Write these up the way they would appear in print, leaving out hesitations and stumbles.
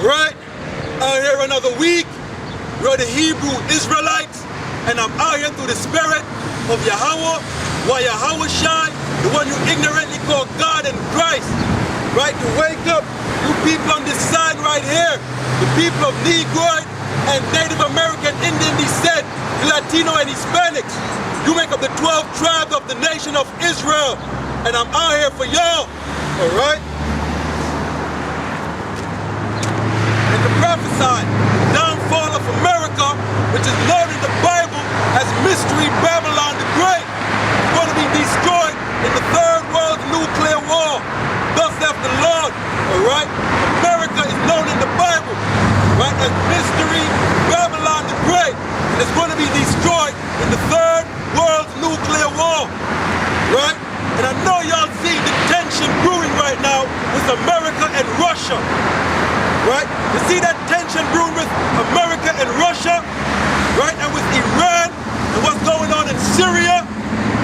Alright? Out here another week. We're the Hebrew Israelites. And I'm out here through the spirit of Yahweh, Yahweh Shai, the one you ignorantly call God and Christ. Right? To wake up you people on this side right here. The people of Negroid and Native American Indian descent, Latino and Hispanics. You make up the 12 tribes of the nation of Israel. And I'm out here for y'all. Alright? And to prophesy the downfall of America, which is known in the Bible as Mystery Babylon the Great, is going to be destroyed in the Third World Nuclear War. Thus saith the Lord. Alright? America is known in the Bible, right, as Mystery Babylon the Great. And it's going to be destroyed in the Third World Nuclear War. Right? And I know y'all see the tension brewing right now with America and Russia. Right? You see that tension brewing with America and Russia? Right? And with Iran and what's going on in Syria?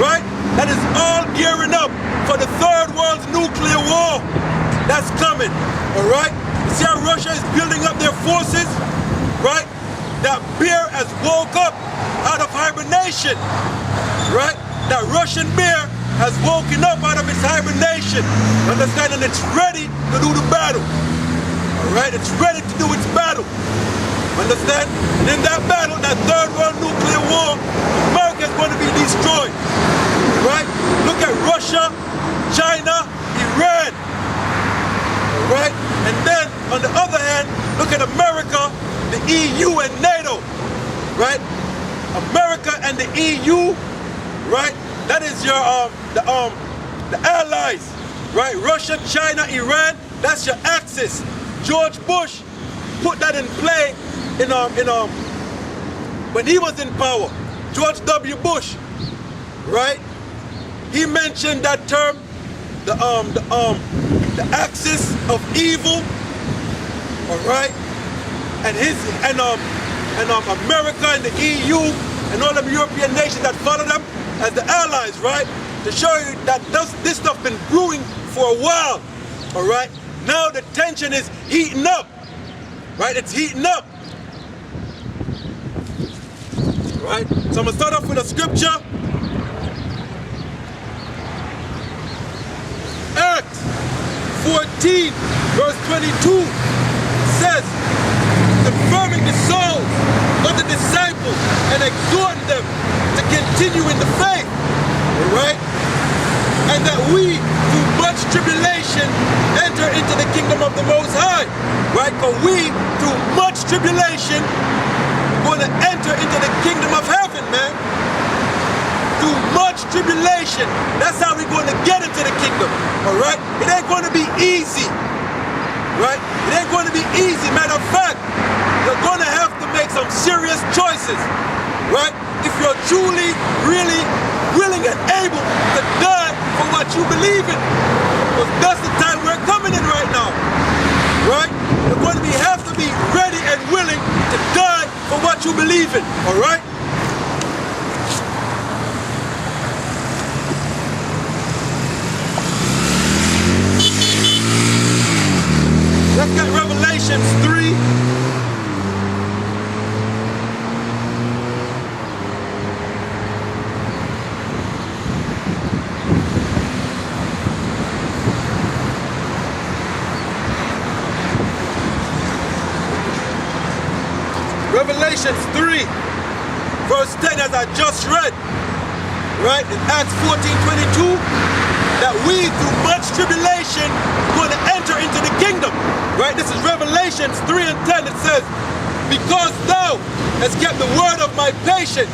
Right? That is all gearing up for the Third World Nuclear War. That's coming. Alright? You see how Russia is building up their forces? Right? That bear has woke up out of hibernation. Right? That Russian bear has woken up out of its hibernation. Understand? And it's ready to do the battle. Alright? It's ready to do its battle. Understand? And in that battle, that Third World Nuclear War, America is going to be destroyed. Right? Look at Russia, China, Iran. Alright? And then, on the other hand, look at America, the EU and NATO. Right? America and the EU, right? That is your the allies, right? Russia, China, Iran, that's your axis. George Bush put that in play when he was in power. George W. Bush, right? He mentioned that term, the axis of evil, all right? And America and the EU and all them European nations that follow them as the allies, right? To show you that this stuff been brewing for a while, all right? Now the tension is heating up, right? It's heating up, right? So I'm gonna start off with a scripture. Acts 14, verse 22 says, confirming the souls of the disciples and exhorting them to continue in the faith, right? And that we, through much tribulation, enter into the kingdom of the Most High, right? For we, through much tribulation, going to enter into the kingdom of heaven, man. Through much tribulation, that's how we're going to get into the kingdom, all right? It ain't going to be easy, right? It ain't going to be easy. Matter of fact, you're going to have to make some serious choices, right? If you're truly, really willing and able to die for what you believe in. Because that's the time we're coming in right now, right? You're going to have to be ready and willing to die for what you believe in, all right? Let's get Revelations 3. Revelations 3, verse 10, as I just read, right, in Acts 14:22, that we, through much tribulation, going to enter into the kingdom, right? This is Revelations 3 and 10. It says, because thou hast kept the word of my patience,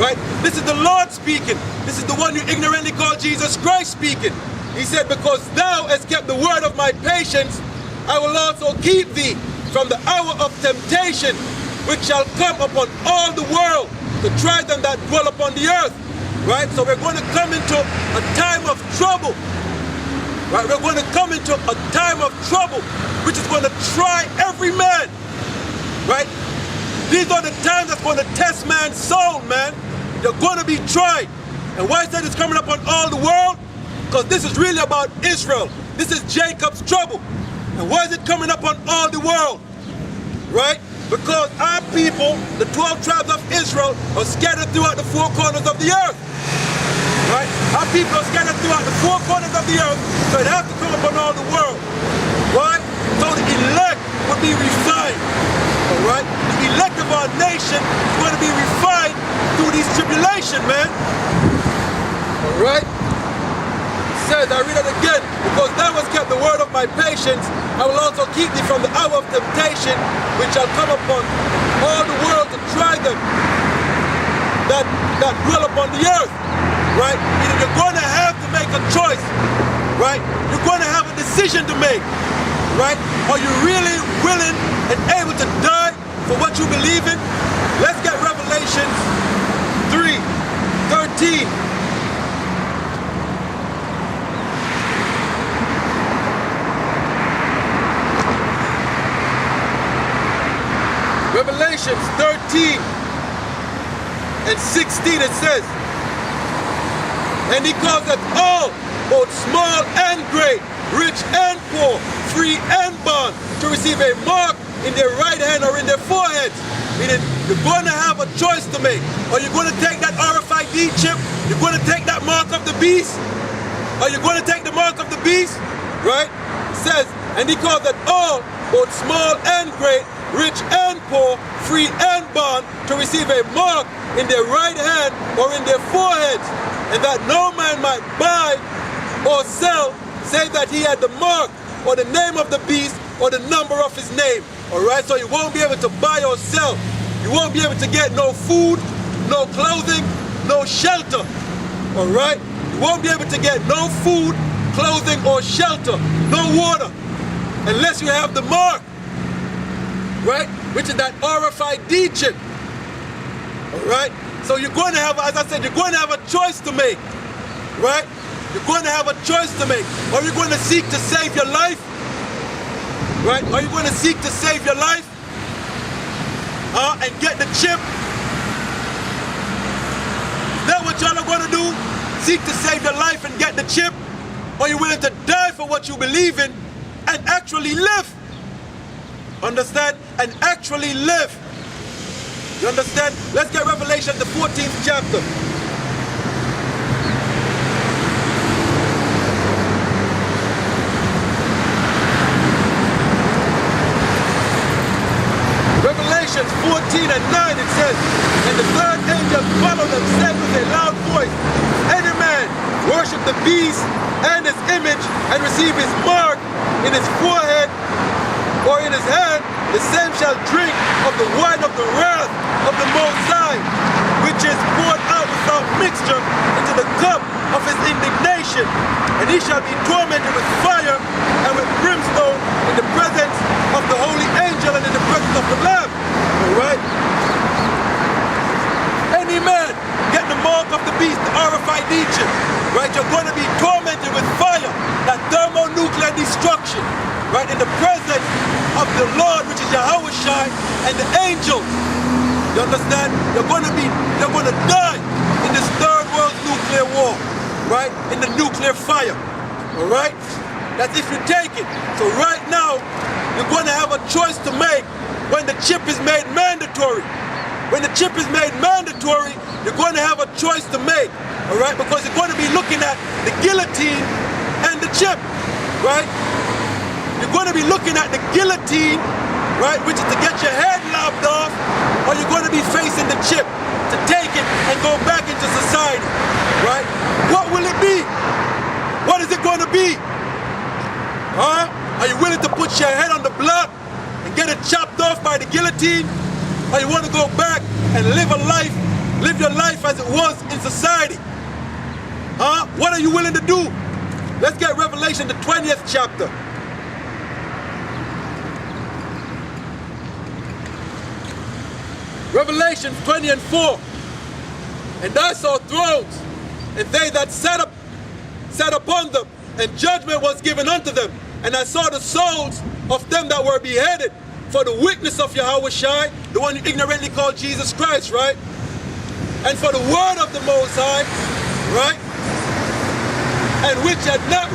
right? This is the Lord speaking. This is the one you ignorantly call Jesus Christ speaking. He said, because thou hast kept the word of my patience, I will also keep thee from the hour of temptation, which shall come upon all the world to try them that dwell upon the earth. Right? So we're going to come into a time of trouble. Right? We're going to come into a time of trouble, which is going to try every man. Right? These are the times that's going to test man's soul, man. You're going to be tried. And why is that it's coming upon all the world? Because this is really about Israel. This is Jacob's trouble. And why is it coming upon all the world? Right? Because our people, the 12 tribes of Israel, are scattered throughout the four corners of the earth. Right? Our people are scattered throughout the four corners of the earth, so it has to come upon all the world. Right? So the elect will be refined. Alright? The elect of our nation is going to be refined through these tribulation, man. Alright? It says, I read it again, because thou hast kept the word of my patience, I will also keep thee from the hour of temptation, which shall come upon all the world to try them that dwell upon the earth. Right? Meaning you're going to have to make a choice. Right? You're going to have a decision to make. Right? Are you really willing and able to die for what you believe in? Let's get Revelation 3:13. Revelation 13 and 16 it says, and he causeth all, both small and great, rich and poor, free and bond, to receive a mark in their right hand or in their foreheads. Meaning you're going to have a choice to make. Are you going to take that RFID chip? You're going to take that mark of the beast? Are you going to take the mark of the beast? Right? It says, and he causeth all, both small and great, rich and poor, free and bond, to receive a mark in their right hand or in their foreheads, and that no man might buy or sell, save that he had the mark or the name of the beast or the number of his name. Alright, so you won't be able to buy or sell. You won't be able to get no food, no clothing, no shelter. Alright? You won't be able to get no food, clothing, or shelter, no water, unless you have the mark. Right? Which is that RFID chip. Alright? So you're going to have, as I said, you're going to have a choice to make. Right? You're going to have a choice to make. Are you going to seek to save your life? Right? Are you going to seek to save your life? And get the chip? Is that what y'all are going to do? Seek to save your life and get the chip? Or are you willing to die for what you believe in and actually live? Understand? And actually live. You understand? Let's get Revelation, the 14th chapter. Revelation 14 and 9 it says, and the third angel followed and said with a loud voice, any man worship the beast and his image and receive his mark in his forehead or in his hand, the same shall drink of the wine of the wrath of the Most High, which is poured out without mixture into the cup of his indignation. And he shall be tormented with fire and with brimstone in the presence of the holy angel and in the presence of the Lamb. Alright? Any man get the mark of the beast, the RFID chip, right? You're going to be tormented with fire, that thermonuclear destruction, right? In the presence of the Lord, which is Yahushua, and the angels. You understand? You're going to die in this third world nuclear war, right? In the nuclear fire, all right? That's if you take it. So right now, you're going to have a choice to make when the chip is made mandatory. When the chip is made mandatory, you're going to have a choice to make, all right? Because you're going to be looking at the guillotine and the chip, right? You're going to be looking at the guillotine, right, which is to get your head lopped off, or you're going to be facing the chip to take it and go back into society, right? What will it be? What is it going to be? Huh? Are you willing to put your head on the block and get it chopped off by the guillotine? Or you want to go back and live your life as it was in society? Huh? What are you willing to do? Let's get Revelation, the 20th chapter. Revelation 20 and 4. And I saw thrones, and they that sat upon them, and judgment was given unto them. And I saw the souls of them that were beheaded for the witness of Yahushua, the one you ignorantly call Jesus Christ, right? And for the word of the Most High, right? And which had not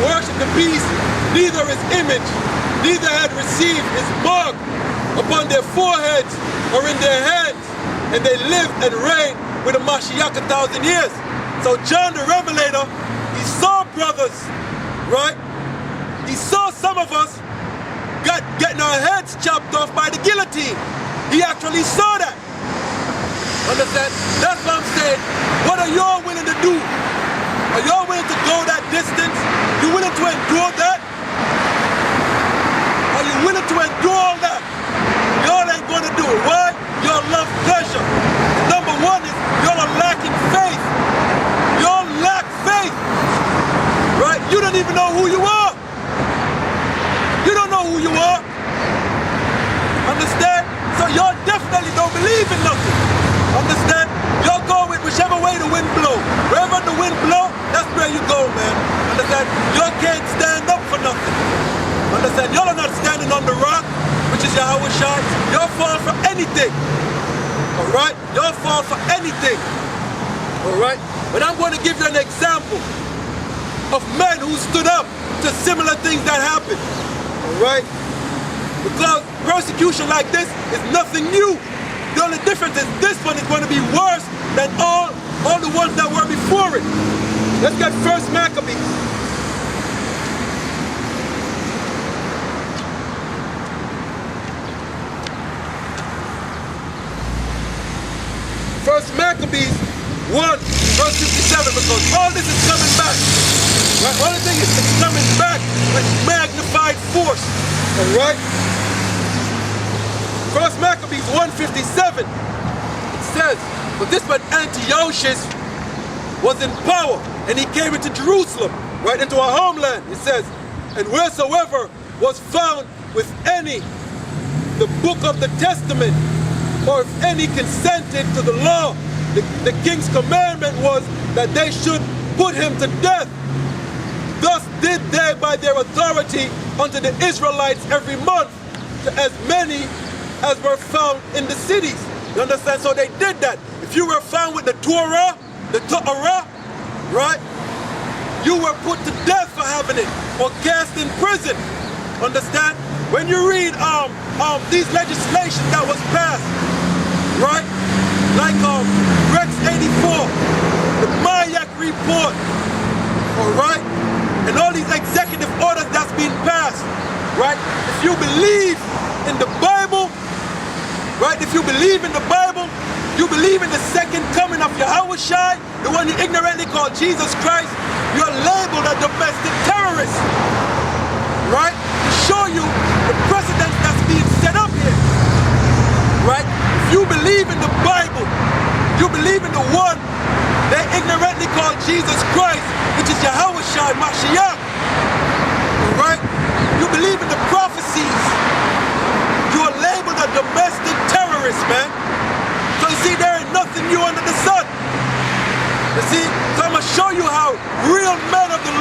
worshipped the beast neither his image, neither had received his mark upon their foreheads or in their hands, and they lived and reigned with the Mashiach 1,000 years. So John the Revelator, he saw brothers, right? He saw some of us getting our heads chopped off by the guillotine. He actually saw that. Understand? That's what I'm saying. What are y'all willing to do? Are y'all willing to go that distance? You willing to endure that? Are you willing to endure all that? Y'all ain't gonna do it. Why? Y'all love pleasure. Number one is y'all are lacking faith. Y'all lack faith. Right? You don't even know who you are. You don't know who you are. Understand? So y'all definitely don't believe in nothing. Understand? Y'all go with whichever way the wind blow. Wherever the wind blow, that's where you go, man. Understand? Y'all can't stand up for nothing. Understand? Y'all are not standing on the rock, which is Yahweh Shai. Y'all fall for anything. Alright? Y'all fall for anything. Alright? But I'm going to give you an example of men who stood up to similar things that happened. Alright? Because persecution like this is nothing new. The only difference is this one is going to be worse than all the ones that were before it. Let's get 1 Maccabees. First Maccabees 1, verse 57, because all this is coming back. Right? All the thing is coming back with magnified force. Alright? First Maccabees 1:57, it says, but this man Antiochus was in power, and he came into Jerusalem, right into our homeland. It says, and wheresoever was found with any the book of the testament, or if any consented to the law, the king's commandment was that they should put him to death. Thus did they by their authority unto the Israelites every month, to as many as were found in the cities. You understand? So they did that. If you were found with the Torah, right, you were put to death for having it, or cast in prison. Understand? When you read these legislations that was passed, right, like Rex 84, the Mayak report, all right, and all these executive orders that's been passed, right? If you believe in the Bible, right? If you believe in the Bible, you believe in the second coming of Yahweh Shai, the one you ignorantly call Jesus Christ, you're labeled a domestic terrorist, right? To show you the precedent that's being set up here, right? If you believe in the Bible, you believe in the one they ignorantly call Jesus Christ, which is Yahweh Shai, Mashiach, right? You believe in the prophecies, you are labeled a domestic terrorist, man. So you see, there ain't nothing new under the sun. You see, so I'm going to show you how real men of the